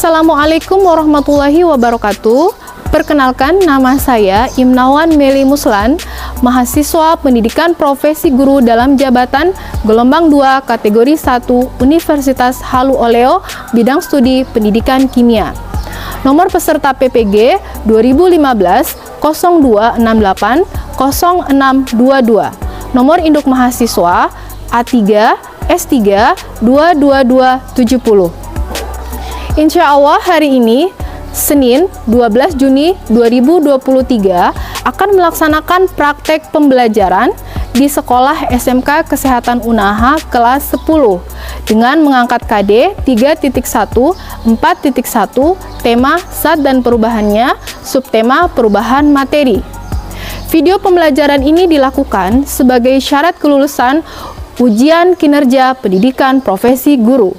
Assalamualaikum warahmatullahi wabarakatuh. Perkenalkan, nama saya Imnawan Meli Muslan, mahasiswa pendidikan profesi guru dalam jabatan gelombang 2 kategori 1 Universitas Halu Oleo bidang studi pendidikan kimia. Nomor peserta PPG 2015 0268 0622. Nomor induk mahasiswa A3 S3 22270. Insya Allah hari ini Senin 12 Juni 2023 akan melaksanakan praktek pembelajaran di Sekolah SMK Kesehatan Unaha kelas 10 dengan mengangkat KD 3.1 4.1 tema zat dan perubahannya, subtema perubahan materi. Video pembelajaran ini dilakukan sebagai syarat kelulusan ujian kinerja pendidikan profesi guru.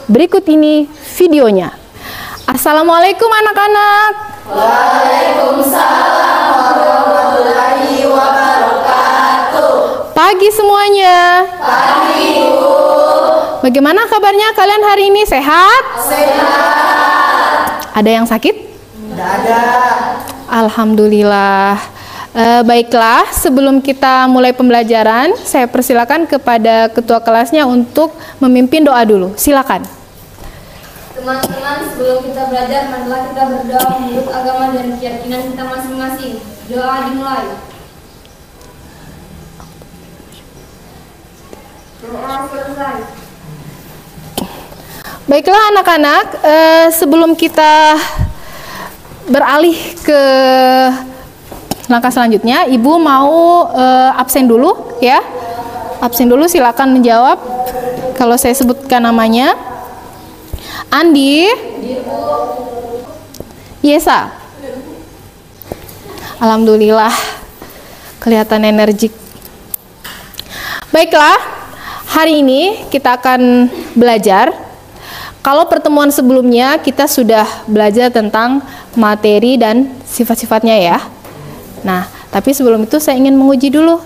Berikut ini videonya. Assalamualaikum anak-anak. Waalaikumsalam warahmatullahi wabarakatuh. Pagi semuanya. Pagi, Bu. Bagaimana kabarnya kalian hari ini? Sehat? Sehat. Ada yang sakit? Tidak ada. Alhamdulillah. Baiklah, sebelum kita mulai pembelajaran, saya persilakan kepada ketua kelasnya untuk memimpin doa dulu. Silakan. Teman-teman, sebelum kita belajar, marilah kita berdoa menurut agama dan keyakinan kita masing-masing. Doa dimulai. Doa selesai. Baiklah anak-anak, sebelum kita beralih ke langkah selanjutnya, Ibu mau absen dulu ya. Absen dulu, silakan menjawab kalau saya sebutkan namanya. Andi, Yesa. Alhamdulillah, kelihatan energik. Baiklah, hari ini kita akan belajar. Kalau pertemuan sebelumnya kita sudah belajar tentang materi dan sifat-sifatnya ya. Nah, tapi sebelum itu saya ingin menguji dulu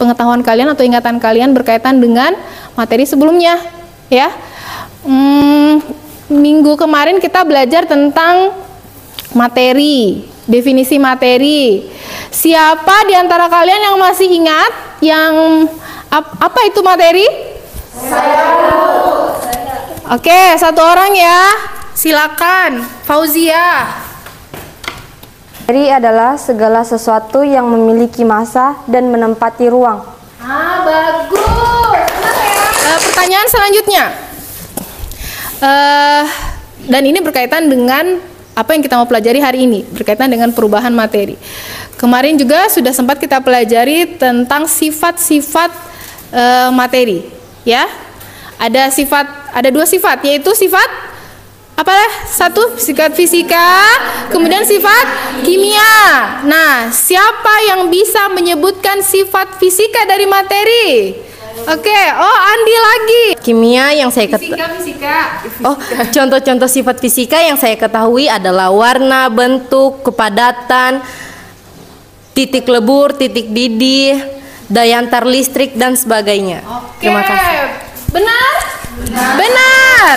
pengetahuan kalian atau ingatan kalian berkaitan dengan materi sebelumnya ya. Minggu kemarin kita belajar tentang materi, definisi materi. Siapa di antara kalian yang masih ingat yang apa itu materi? Saya. Oke, satu orang ya. Silakan, Fauzia. Materi adalah segala sesuatu yang memiliki massa dan menempati ruang. Bagus. Pertanyaan selanjutnya. Dan ini berkaitan dengan apa yang kita mau pelajari hari ini, berkaitan dengan perubahan materi. Kemarin juga sudah sempat kita pelajari tentang sifat-sifat materi, ya. Ada dua sifat, yaitu sifat apa? Satu sifat fisika, kemudian sifat kimia. Nah, siapa yang bisa menyebutkan sifat fisika dari materi? Oke, Andi lagi. Kimia yang saya Fisika. contoh-contoh sifat fisika yang saya ketahui adalah warna, bentuk, kepadatan, titik lebur, titik didih, daya antar listrik dan sebagainya. Oke. Terima kasih. Benar? Benar.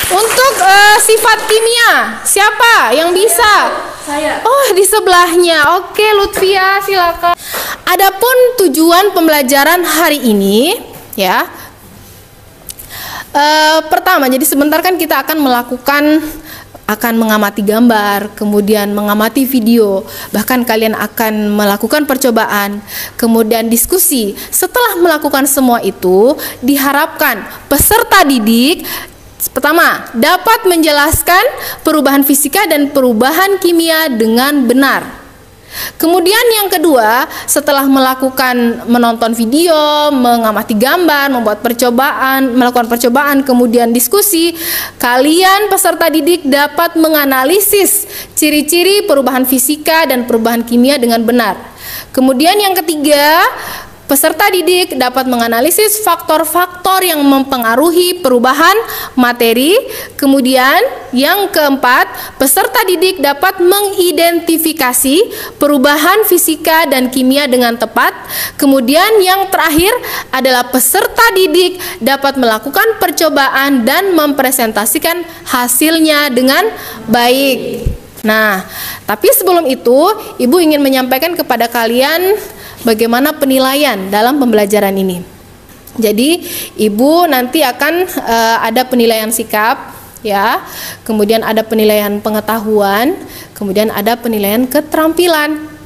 Untuk sifat kimia, siapa yang bisa? Saya. Di sebelahnya. Oke, Lutfia, silakan. Adapun tujuan pembelajaran hari ini, ya. Pertama, jadi sebentar kan kita akan mengamati gambar, kemudian mengamati video, bahkan kalian akan melakukan percobaan, kemudian diskusi. Setelah melakukan semua itu, diharapkan peserta didik pertama dapat menjelaskan perubahan fisika dan perubahan kimia dengan benar. Kemudian yang kedua, setelah menonton video, mengamati gambar, melakukan percobaan, kemudian diskusi, kalian peserta didik dapat menganalisis ciri-ciri perubahan fisika dan perubahan kimia dengan benar. Kemudian yang ketiga, peserta didik dapat menganalisis faktor-faktor yang mempengaruhi perubahan materi. Kemudian yang keempat, peserta didik dapat mengidentifikasi perubahan fisika dan kimia dengan tepat. Kemudian yang terakhir adalah peserta didik dapat melakukan percobaan dan mempresentasikan hasilnya dengan baik. Nah, tapi sebelum itu, Ibu ingin menyampaikan kepada kalian bagaimana penilaian dalam pembelajaran ini. Jadi, Ibu nanti akan ada penilaian sikap, ya. Kemudian ada penilaian pengetahuan, kemudian ada penilaian keterampilan.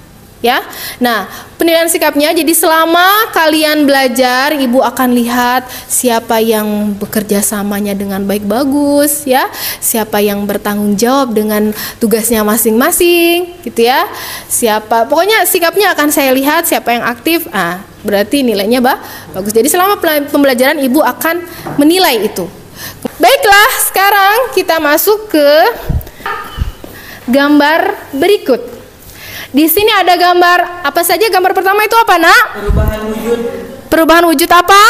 Ya, nah penilaian sikapnya, jadi selama kalian belajar, Ibu akan lihat siapa yang bekerja samanya dengan baik bagus, ya, siapa yang bertanggung jawab dengan tugasnya masing-masing, gitu ya. Siapa, pokoknya sikapnya akan saya lihat, siapa yang aktif, berarti nilainya bagus. Jadi selama pembelajaran Ibu akan menilai itu. Baiklah, sekarang kita masuk ke gambar berikut. Di sini ada gambar apa saja? Gambar pertama itu apa, Nak? Perubahan wujud. Perubahan wujud apa?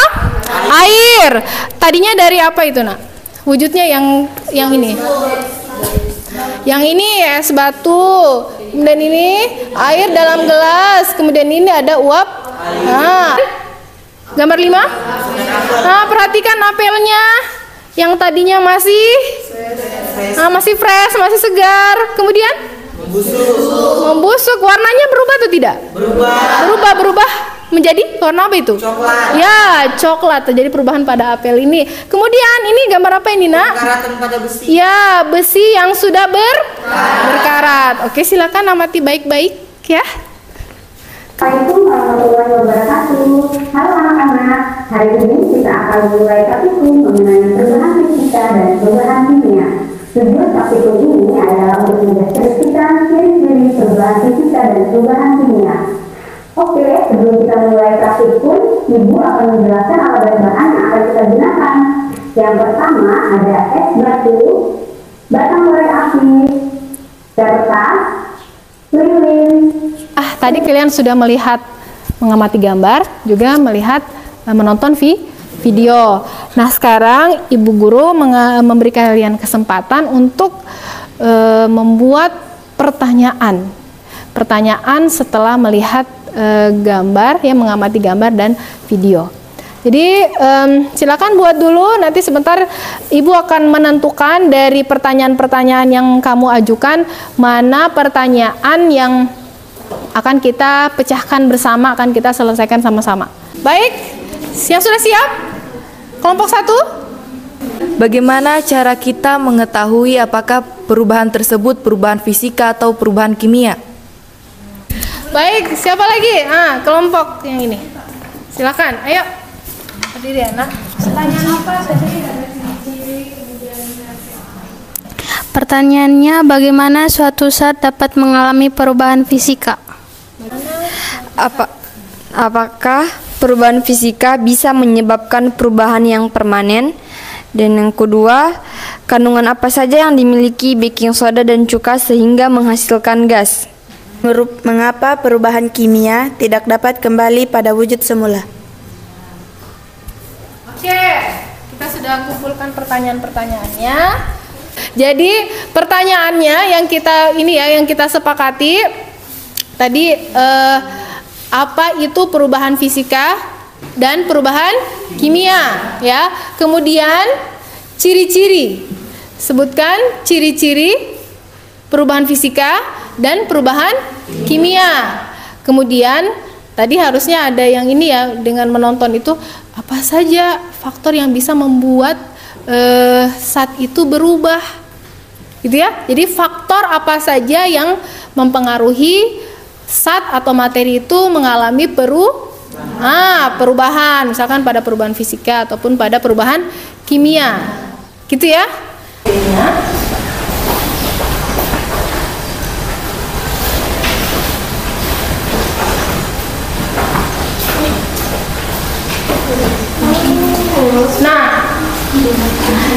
Air. Tadinya dari apa itu, Nak? Wujudnya yang ini. Yang ini es batu. Kemudian ini air dalam gelas. Kemudian ini ada uap. Nah, gambar 5. Nah, perhatikan apelnya. Yang tadinya masih fresh, masih segar. Kemudian membusuk. Warnanya berubah atau tidak? Berubah menjadi warna apa itu? Coklat. Ya, coklat. Terjadi perubahan pada apel ini. Kemudian ini gambar apa ini, Nak? Berkaratan pada besi. Ya, besi yang sudah berkarat. Oke, silakan amati baik-baik ya. Assalamualaikum warahmatullahi wabarakatuh. Halo anak-anak, hari ini kita akan mulai praktikum mengenai perubahan fisika dan perubahan kimia. Tujuan praktikum ini adalah untuk mendeskripsikan ciri-ciri perubahan fisika dan perubahan kimia. Oke, sebelum kita mulai praktikum, Ibu akan menjelaskan alat dan bahan yang akan kita gunakan. Yang pertama ada es batu, batang korek api, kertas, lilin. Tadi kalian sudah melihat, mengamati gambar, juga melihat, menonton video. Nah, sekarang Ibu Guru memberi kalian kesempatan untuk membuat pertanyaan setelah melihat gambar, ya, mengamati gambar dan video. Jadi silakan buat dulu, nanti sebentar Ibu akan menentukan dari pertanyaan-pertanyaan yang kamu ajukan, mana pertanyaan yang akan kita pecahkan bersama, akan kita selesaikan sama-sama. Baik, sudah siap? Kelompok 1. Bagaimana cara kita mengetahui apakah perubahan tersebut perubahan fisika atau perubahan kimia? Baik, siapa lagi? Kelompok yang ini. Silakan, ayo. Berdiri, anak. Pertanyaan apa? Pertanyaannya, bagaimana suatu zat dapat mengalami perubahan fisika? Apakah perubahan fisika bisa menyebabkan perubahan yang permanen? Dan yang kedua, kandungan apa saja yang dimiliki baking soda dan cuka sehingga menghasilkan gas? Mengapa perubahan kimia tidak dapat kembali pada wujud semula? Oke, kita sudah kumpulkan pertanyaan-pertanyaannya. Jadi pertanyaannya yang kita sepakati tadi, apa itu perubahan fisika dan perubahan kimia, ya. Kemudian ciri-ciri, sebutkan ciri-ciri perubahan fisika dan perubahan kimia. Kemudian tadi harusnya ada yang ini, ya, dengan menonton itu apa saja faktor yang bisa membuat zat itu berubah, gitu ya. Jadi faktor apa saja yang mempengaruhi zat atau materi itu mengalami perubahan, misalkan pada perubahan fisika ataupun pada perubahan kimia, gitu ya. Nah,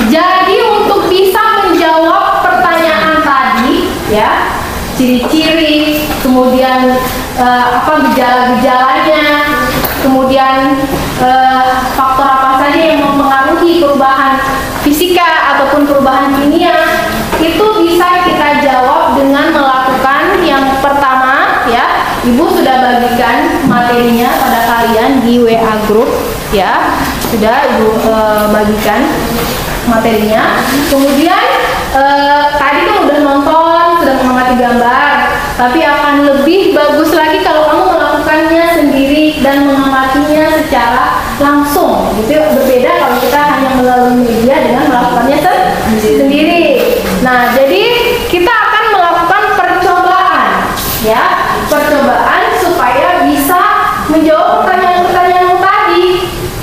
jadi untuk bisa menjawab pertanyaan tadi, ya, ciri-ciri, kemudian apa gejala-gejalanya, kemudian kemudian faktor apa saja yang mempengaruhi perubahan fisika ataupun perubahan kimia, itu bisa kita jawab dengan melakukan yang pertama ya. Ibu sudah bagikan materinya pada kalian di WA group ya. Sudah Ibu bagikan materinya. Kemudian tadi kan udah nonton, sudah mengamati gambar, tapi akan lebih bagus lagi kalau kamu melakukannya sendiri dan mengamatinya secara langsung. Gitu. Berbeda kalau kita hanya melalui media dengan melakukannya sendiri. Nah, jadi kita akan melakukan percobaan, ya, percobaan supaya bisa menjawab pertanyaan-pertanyaan tadi,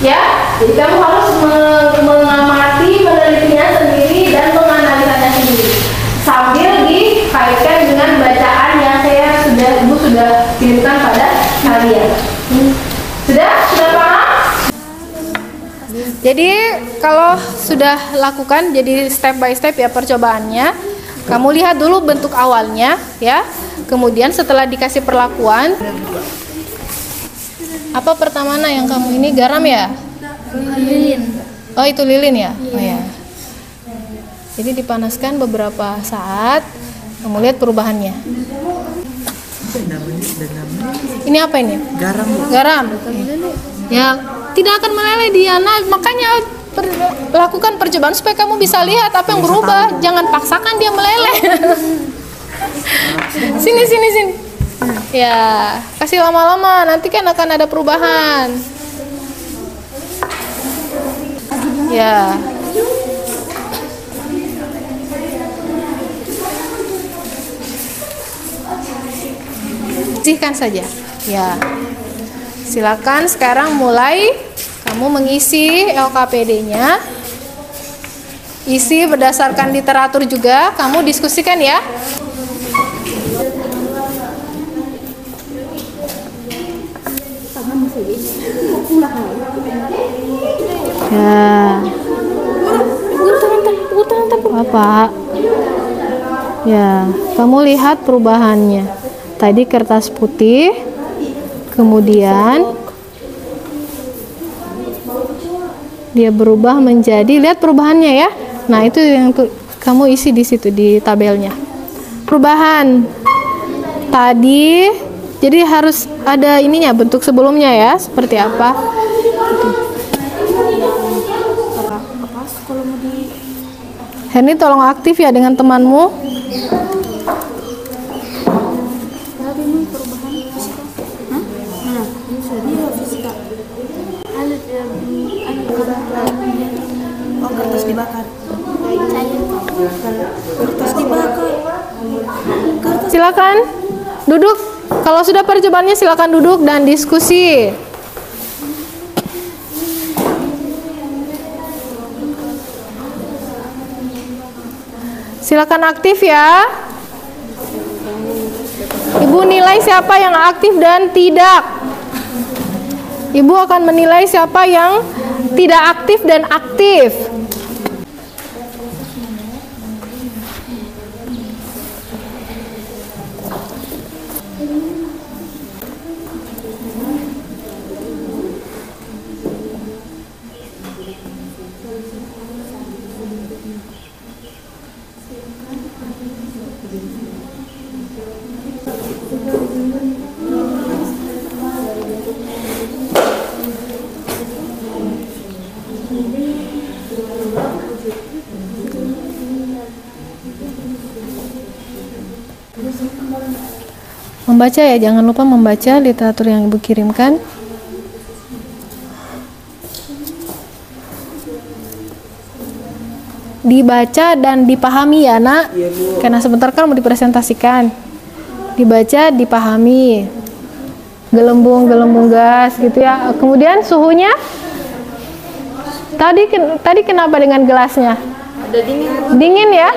ya. Jadi kamu harus mengamati, menelitinya sendiri dan menganalisanya sendiri, sambil dikaitkan dengan bacaan yang Ibu sudah kirimkan pada kalian. Sudah paham? Jadi kalau sudah lakukan, jadi step by step ya percobaannya. Kamu lihat dulu bentuk awalnya ya. Kemudian setelah dikasih perlakuan, apa pertama yang kamu ini garam ya? Lilin. Oh itu lilin ya? Oh ya. Jadi dipanaskan beberapa saat, kamu lihat perubahannya. Ini apa ini? Garam. Garam. Ya, tidak akan meleleh Diana. Makanya lakukan percobaan supaya kamu bisa lihat apa yang berubah. Jangan paksakan dia meleleh. Sini. Ya, kasih lama-lama. Nanti kan akan ada perubahan. Ya. Bersihkan saja. Ya. Silakan sekarang mulai kamu mengisi LKPD-nya. Isi berdasarkan literatur juga, kamu diskusikan ya. Ya. Apa? Ya, kamu lihat perubahannya. Tadi kertas putih, kemudian dia berubah menjadi, lihat perubahannya ya. Nah, itu yang kamu isi di situ di tabelnya. Perubahan tadi, jadi harus ada ininya, bentuk sebelumnya ya, seperti apa. Herni tolong aktif ya dengan temanmu. Kertas dibakar. Silakan duduk. Kalau sudah percobaannya silakan duduk dan diskusi. Silakan aktif ya. Ibu nilai siapa yang aktif dan tidak. Ibu akan menilai siapa yang tidak aktif dan aktif. Membaca ya, jangan lupa membaca literatur yang Ibu kirimkan. Dibaca dan dipahami ya nak, karena sebentar kan mau dipresentasikan. Dibaca, dipahami. Gelembung gas gitu ya. Kemudian suhunya, tadi kenapa dengan gelasnya? Dingin ya?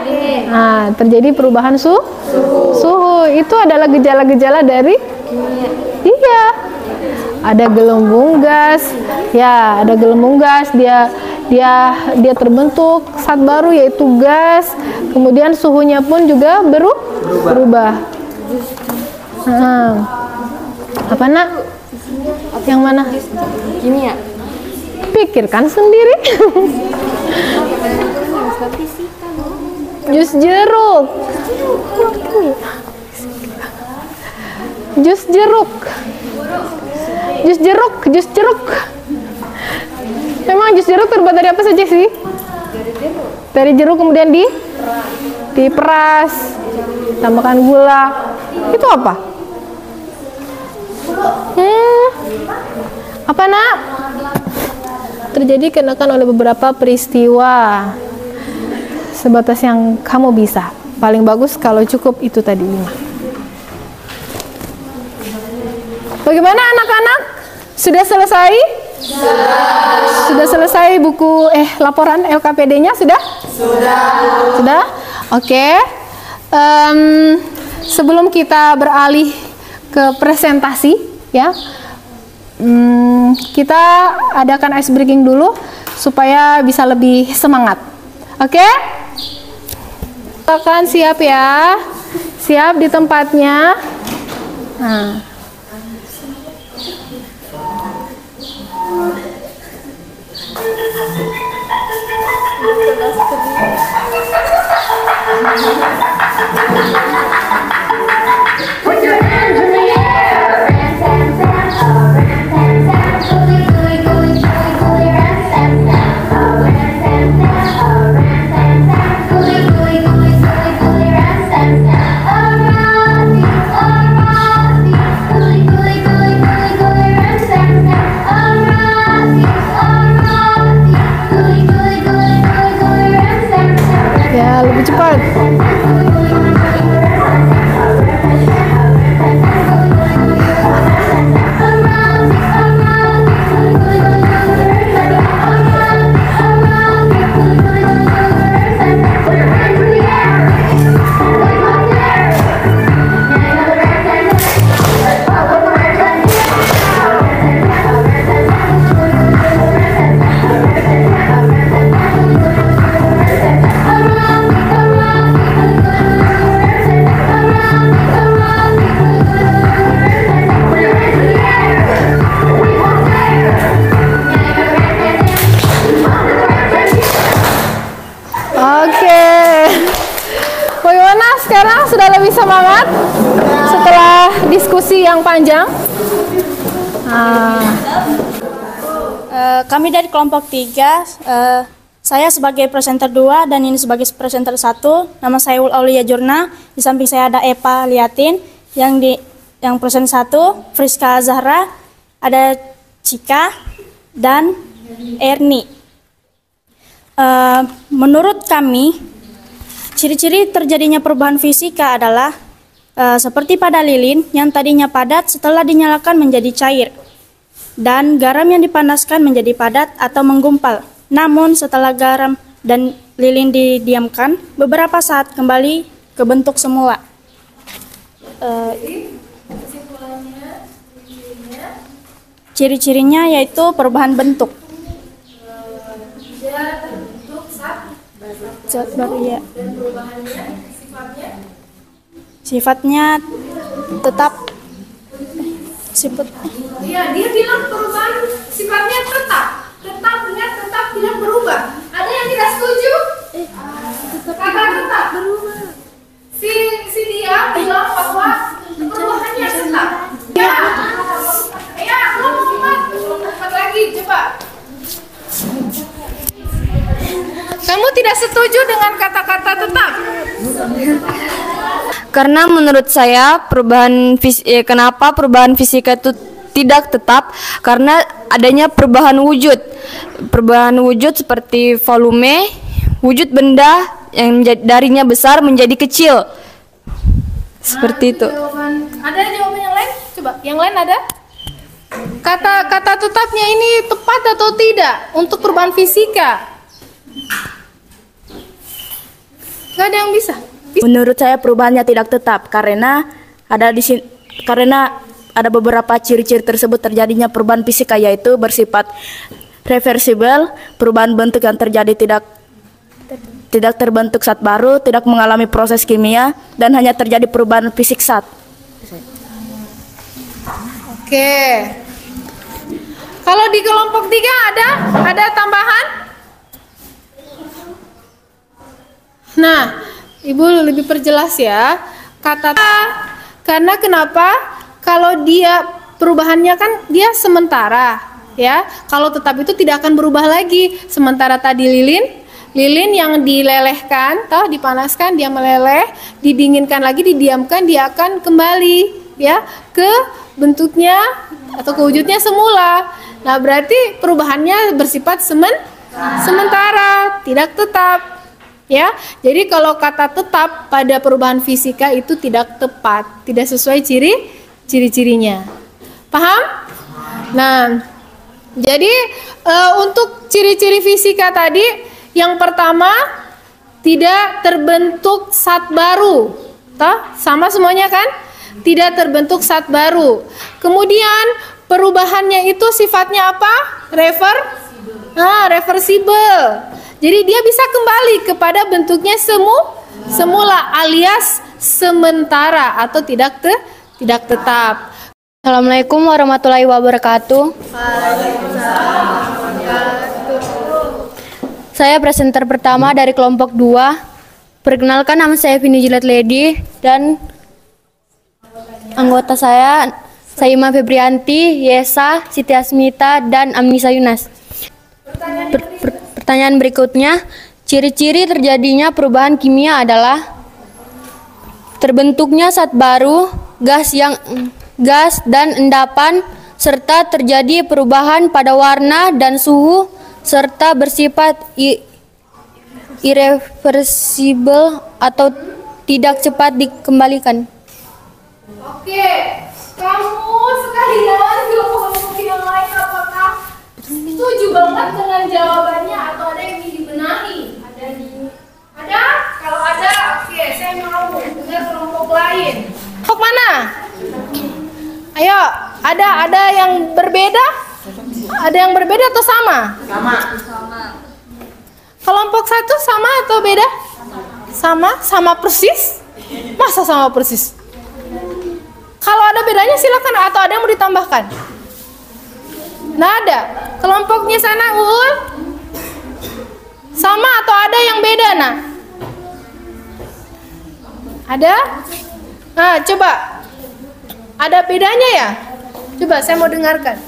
Nah, terjadi perubahan suhu. Itu adalah gejala-gejala dari iya. Ada gelembung gas. Ya, ada gelembung gas, dia terbentuk zat baru yaitu gas. Kemudian suhunya pun juga berubah. Apa nak? Yang mana? Kimia. Pikirkan sendiri. Jus jeruk. Jus jeruk. Jus jeruk, jus jeruk. Memang jus jeruk terbuat dari apa saja sih? Dari jeruk kemudian diperas, tambahkan gula. Itu apa? Apa nak? Terjadi kenakan oleh beberapa peristiwa. Sebatas yang kamu bisa. Paling bagus kalau cukup itu tadi 5. Bagaimana anak-anak? Sudah selesai? Sudah selesai buku laporan LKPD-nya sudah? Sudah? Oke. Sebelum kita beralih ke presentasi ya. Kita adakan ice breaking dulu supaya bisa lebih semangat. Oke? Akan siap ya. Siap di tempatnya. Nah. Put your hands in the air. Ram, tam, tam. Oh, ram, tam, tam. Gooey, gooey, gooey, gooey, gooey. Ram, tam, tam. Oh, ram, tam, tam. Oh, ram, tam, tam. Gooey, gooey, gooey, gooey, gooey. Ram, tam, tam. Oh, Rosie, gooey, gooey, gooey, gooey, gooey. Ram, tam, tam. Oh, Rosie, gooey, gooey, gooey, gooey, gooey. Ram, tam, tam. Ya, lebih cepat. Bagaimana sekarang sudah lebih semangat setelah diskusi yang panjang? Kami dari kelompok 3, saya sebagai presenter 2 dan ini sebagai presenter 1. Nama saya Aulia Jurna, di samping saya ada Epa Liatin, yang presenter 1, Friska Zahra, ada Cika, dan Erni. Menurut kami, ciri-ciri terjadinya perubahan fisika adalah seperti pada lilin yang tadinya padat setelah dinyalakan menjadi cair, dan garam yang dipanaskan menjadi padat atau menggumpal. Namun setelah garam dan lilin didiamkan, beberapa saat kembali ke bentuk semula. Ciri-cirinya yaitu perubahan bentuk. Dia terbentuk Zat baru ya. Dan perubahannya Sifatnya tetap. Iya, dia bilang perubahan sifatnya tetap tidak berubah. Ada yang tidak setuju? Kata tetap berubah. Si dia bilang bahwa perubahannya tetap. Ya, lompat lagi, coba. Kamu tidak setuju dengan kata-kata tetap? Karena menurut saya kenapa perubahan fisika itu tidak tetap? Karena adanya perubahan wujud. Perubahan wujud seperti volume, wujud benda yang darinya besar menjadi kecil. Seperti itu. Ada jawaban yang lain? Coba, yang lain ada? Kata tetapnya ini tepat atau tidak untuk perubahan fisika? Gak ada yang bisa. Menurut saya perubahannya tidak tetap karena ada beberapa ciri-ciri tersebut terjadinya perubahan fisika, yaitu bersifat reversibel, perubahan bentuk yang terjadi tidak terbentuk zat baru, tidak mengalami proses kimia, dan hanya terjadi perubahan fisik zat. Oke. Kalau di kelompok 3 ada tambahan? Nah, Ibu lebih perjelas ya. Kata karena kenapa? Kalau dia perubahannya kan dia sementara, ya. Kalau tetap itu tidak akan berubah lagi. Sementara tadi lilin yang dilelehkan, dipanaskan dia meleleh, didinginkan lagi, didiamkan, dia akan kembali ya ke bentuknya atau ke wujudnya semula. Nah, berarti perubahannya bersifat sementara, tidak tetap. Ya. Jadi kalau kata tetap pada perubahan fisika itu tidak tepat, tidak sesuai ciri-cirinya. Paham? Nah, jadi untuk ciri-ciri fisika tadi, yang pertama, tidak terbentuk zat baru. Sama semuanya kan? Tidak terbentuk zat baru. Kemudian perubahannya itu sifatnya apa? Reversible. Jadi dia bisa kembali kepada bentuknya semula alias sementara atau tidak tetap. Assalamualaikum warahmatullahi wabarakatuh. Saya presenter pertama dari kelompok 2. Perkenalkan, nama saya Vini Jilat Lady dan anggota saya Saima Febrianti, Yesa, Siti Asmita, dan Amnisa Yunas. Pertanyaan berikutnya, ciri-ciri terjadinya perubahan kimia adalah terbentuknya zat baru, gas dan endapan, serta terjadi perubahan pada warna dan suhu, serta bersifat irreversible atau tidak cepat dikembalikan. Oke, kamu sekalian kelompok yang lain apakah setuju banget dengan jawabannya atau ada yang ingin dibenahi? Ada? Kalau ada, oke, saya mau dengar kelompok lain. Kelompok mana? Ayo, ada yang berbeda? Ada yang berbeda atau sama? Sama. Kelompok 1 sama atau beda? Sama persis? Masa sama persis? Kalau ada bedanya silakan, atau ada yang mau ditambahkan? Nggak ada. Kelompoknya sana Uul? Sama atau ada yang beda, Nak? Ada? Nah, coba. Ada bedanya ya? Coba saya mau dengarkan.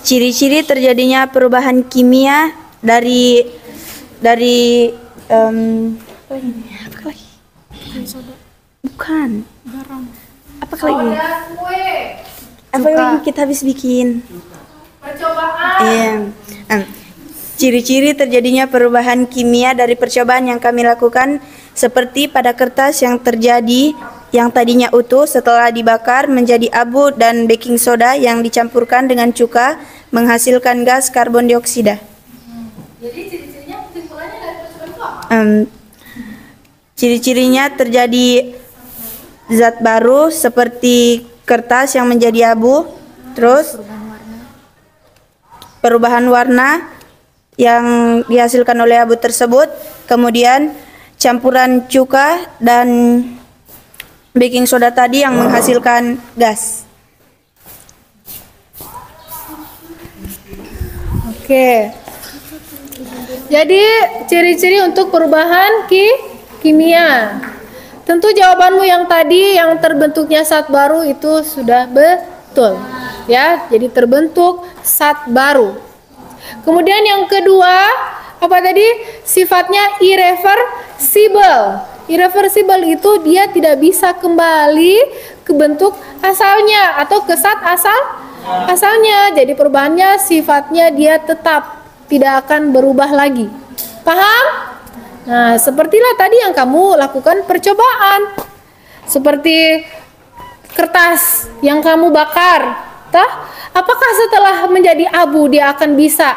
Ciri-ciri terjadinya perubahan kimia dari bukan garam. Apa lagi? Apa yang kita habis bikin? Percobaan. Ciri-ciri terjadinya perubahan kimia dari percobaan yang kami lakukan seperti pada kertas yang terjadi yang tadinya utuh setelah dibakar menjadi abu dan baking soda yang dicampurkan dengan cuka menghasilkan gas karbon dioksida. Jadi ciri-cirinya kesimpulannya dari percobaan itu apa? Ciri-cirinya terjadi zat baru seperti kertas yang menjadi abu, terus perubahan warna yang dihasilkan oleh abu tersebut, kemudian campuran cuka dan baking soda tadi yang menghasilkan gas. Oke. Jadi ciri-ciri untuk perubahan kimia. Tentu jawabanmu yang tadi yang terbentuknya zat baru itu sudah betul. Ya, jadi terbentuk zat baru. Kemudian yang kedua, apa tadi? Sifatnya irreversible. Irreversible itu dia tidak bisa kembali ke bentuk asalnya atau ke zat asalnya. Jadi perubahannya sifatnya dia tetap tidak akan berubah lagi. Paham? Nah, sepertilah tadi yang kamu lakukan percobaan. Seperti kertas yang kamu bakar. Apakah setelah menjadi abu dia akan bisa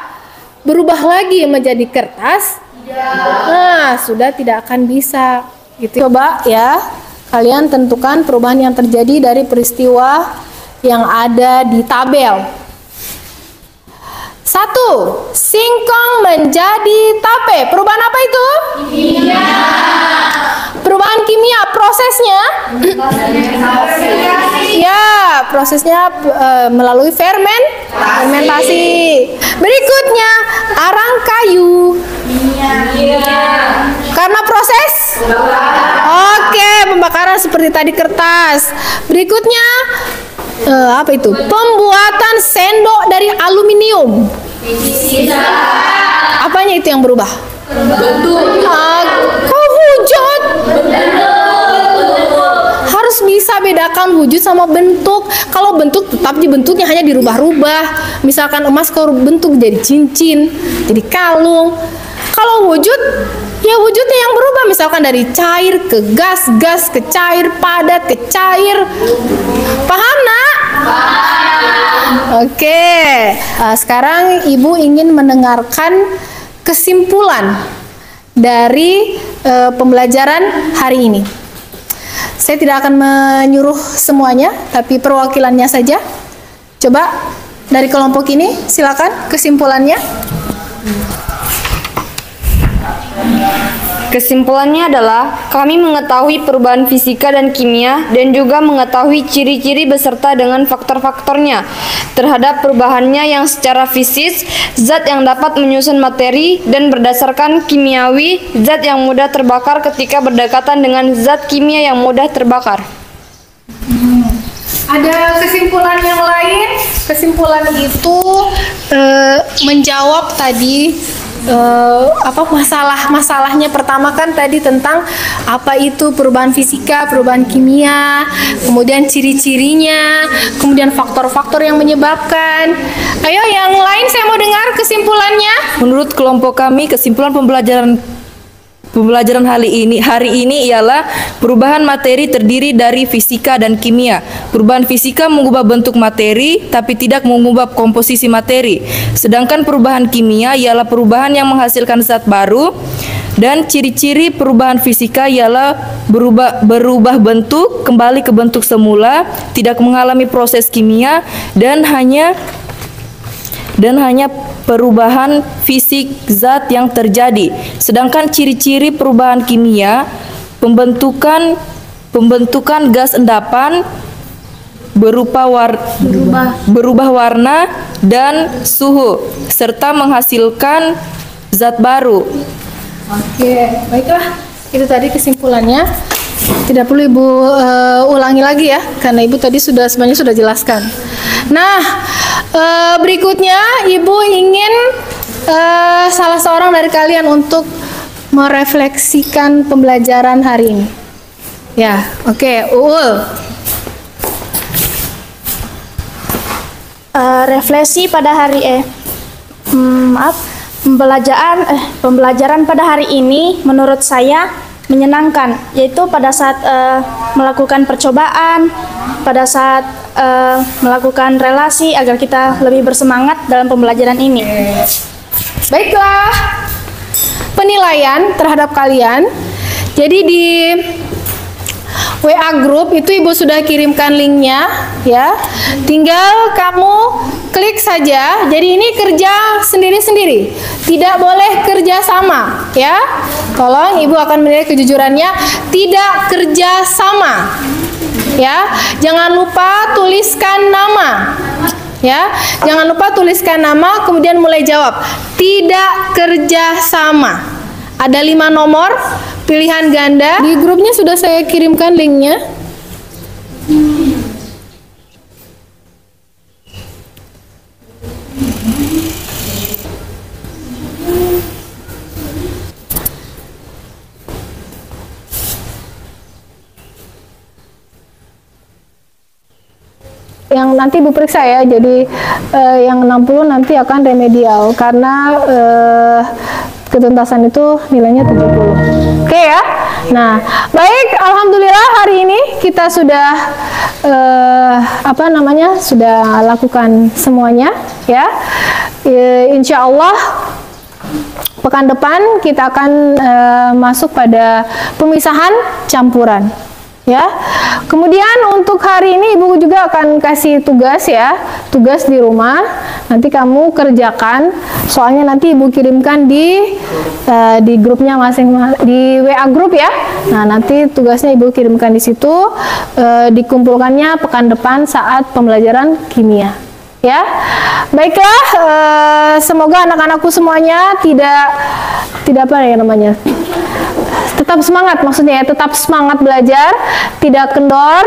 berubah lagi menjadi kertas? Nah, sudah tidak akan bisa. Gitu. Coba ya, kalian tentukan perubahan yang terjadi dari peristiwa yang ada di tabel. 1. Singkong menjadi tape. Perubahan apa itu? Kimia. perubahan kimia, prosesnya? Ya, prosesnya melalui fermentasi. Berikutnya, arang kayu. Karena proses? Oke, pembakaran seperti tadi kertas. Berikutnya, apa itu? Pembuatan sendok dari aluminium. Apanya itu yang berubah? Kok wujud? Harus bisa bedakan wujud sama bentuk. Kalau bentuk tetap di bentuknya hanya dirubah-rubah. Misalkan emas kalau bentuk jadi cincin, jadi kalung. Kalau wujud, ya wujudnya yang berubah. Misalkan dari cair ke gas, gas ke cair, padat ke cair. Paham, Nak? Oke. Sekarang Ibu ingin mendengarkan kesimpulan dari pembelajaran hari ini. Saya tidak akan menyuruh semuanya, tapi perwakilannya saja. Coba dari kelompok ini, silakan kesimpulannya. Kesimpulannya adalah kami mengetahui perubahan fisika dan kimia dan juga mengetahui ciri-ciri beserta dengan faktor-faktornya terhadap perubahannya yang secara fisik, zat yang dapat menyusun materi dan berdasarkan kimiawi, zat yang mudah terbakar ketika berdekatan dengan zat kimia yang mudah terbakar. Ada kesimpulan yang lain? Kesimpulan itu menjawab tadi masalahnya pertama kan tadi tentang apa itu perubahan fisika, perubahan kimia, kemudian ciri-cirinya, kemudian faktor-faktor yang menyebabkan. Ayo yang lain saya mau dengar kesimpulannya. Menurut kelompok kami, kesimpulan pembelajaran hari ini ialah perubahan materi terdiri dari fisika dan kimia. Perubahan fisika mengubah bentuk materi tapi tidak mengubah komposisi materi. Sedangkan perubahan kimia ialah perubahan yang menghasilkan zat baru, dan ciri-ciri perubahan fisika ialah berubah bentuk kembali ke bentuk semula, tidak mengalami proses kimia dan hanya perubahan fisik zat yang terjadi. Sedangkan ciri-ciri perubahan kimia, pembentukan gas endapan, berubah warna dan suhu, serta menghasilkan zat baru. Oke, baiklah. Itu tadi kesimpulannya. Tidak perlu Ibu ulangi lagi ya, karena Ibu tadi sebenarnya sudah jelaskan. Nah, berikutnya Ibu ingin salah seorang dari kalian untuk merefleksikan pembelajaran hari ini. Ya, oke, Uul. Refleksi pada hari pembelajaran pada hari ini menurut saya menyenangkan, yaitu pada saat melakukan percobaan, pada saat melakukan relasi agar kita lebih bersemangat dalam pembelajaran ini. Baiklah, penilaian terhadap kalian. Jadi di WA group itu Ibu sudah kirimkan linknya ya. Tinggal kamu klik saja. Jadi ini kerja sendiri-sendiri, tidak boleh kerja sama ya. Tolong Ibu akan menilai kejujurannya, tidak kerja sama ya. Jangan lupa tuliskan nama ya. Jangan lupa tuliskan nama, kemudian mulai jawab. Tidak kerja sama. Ada 5 nomor pilihan ganda. Di grupnya sudah saya kirimkan linknya. Yang nanti Ibu periksa ya, jadi yang 60 nanti akan remedial karena ketuntasan itu nilainya 70. Oke ya. Nah, baik, alhamdulillah hari ini kita sudah sudah lakukan semuanya ya. Insya Allah pekan depan kita akan masuk pada pemisahan campuran Ya. Kemudian untuk hari ini Ibu juga akan kasih tugas ya, tugas di rumah. Nanti kamu kerjakan. Soalnya nanti Ibu kirimkan di grupnya masing-masing, di WA grup ya. Nah, nanti tugasnya Ibu kirimkan di situ, dikumpulkannya pekan depan saat pembelajaran kimia. Ya, baiklah. Semoga anak-anakku semuanya tidak apa ya namanya, tetap semangat, maksudnya ya, tetap semangat belajar, tidak kendor,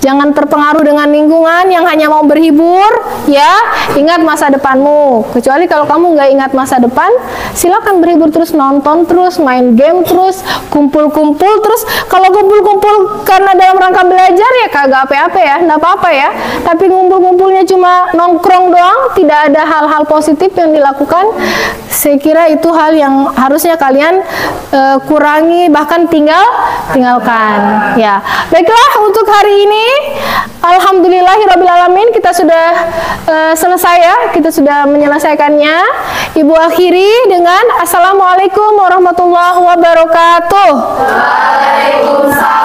jangan terpengaruh dengan lingkungan yang hanya mau berhibur, ya. Ingat masa depanmu. Kecuali kalau kamu nggak ingat masa depan, silakan berhibur terus, nonton terus, main game terus, kumpul-kumpul terus. Kalau kumpul-kumpul karena dalam rangka belajar ya kagak apa-apa ya, nggak apa-apa ya. Tapi ngumpul-kumpulnya cuma nongkrong doang, tidak ada hal-hal positif yang dilakukan, saya kira itu hal yang harusnya kalian kurangi, bahkan tinggalkan ya. Baiklah, untuk hari ini alhamdulillahirobbilalamin kita sudah selesai ya, kita sudah menyelesaikannya. Ibu akhiri dengan assalamualaikum warahmatullahi wabarakatuh. Waalaikumsalam.